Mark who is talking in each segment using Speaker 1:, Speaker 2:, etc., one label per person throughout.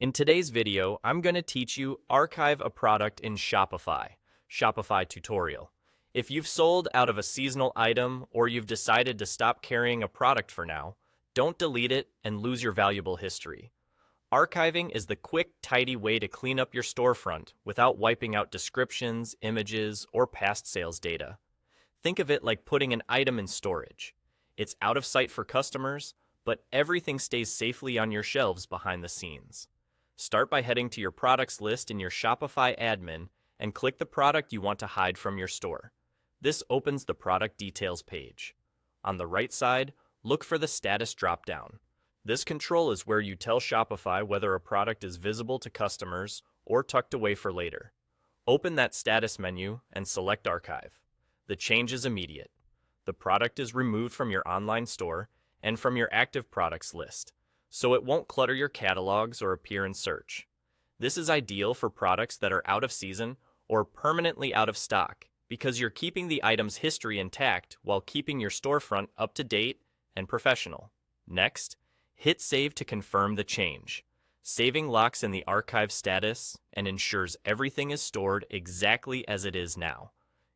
Speaker 1: In today's video, I'm going to teach you archive a product in Shopify. Shopify tutorial. If you've sold out of a seasonal item or you've decided to stop carrying a product for now, don't delete it and lose your valuable history. Archiving is the quick, tidy way to clean up your storefront without wiping out descriptions, images, or past sales data. Think of it like putting an item in storage. It's out of sight for customers, but everything stays safely on your shelves behind the scenes. Start by heading to your products list in your Shopify admin and click the product you want to hide from your store. This opens the product details page. On the right side, look for the status dropdown. This control is where you tell Shopify whether a product is visible to customers or tucked away for later. Open that status menu and select Archive. The change is immediate. The product is removed from your online store and from your active products list, so it won't clutter your catalogs or appear in search. This is ideal for products that are out of season or permanently out of stock because you're keeping the item's history intact while keeping your storefront up to date and professional. Next, hit Save to confirm the change. Saving locks in the archive status and ensures everything is stored exactly as it is now.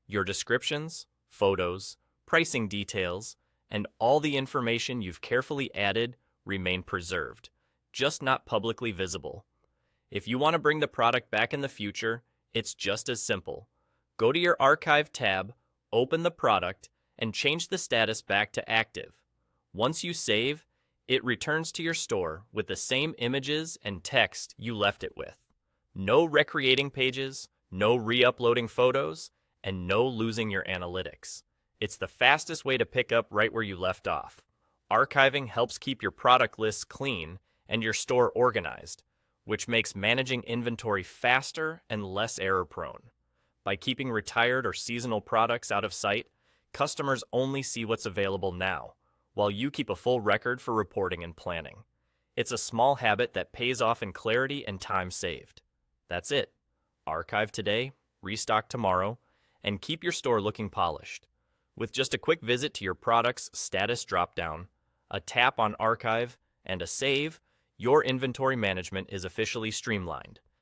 Speaker 1: Your descriptions, photos, pricing details, and all the information you've carefully added remain preserved, just not publicly visible. If you want to bring the product back in the future, it's just as simple. Go to your Archive tab, open the product, and change the status back to active. Once you save, it returns to your store with the same images and text you left it with. No recreating pages, no re-uploading photos, and no losing your analytics. It's the fastest way to pick up right where you left off. Archiving helps keep your product lists clean and your store organized, which makes managing inventory faster and less error-prone. By keeping retired or seasonal products out of sight, customers only see what's available now, while you keep a full record for reporting and planning. It's a small habit that pays off in clarity and time saved. That's it. Archive today, restock tomorrow, and keep your store looking polished. With just a quick visit to your product's status dropdown, a tap on Archive, and a save, your inventory management is officially streamlined.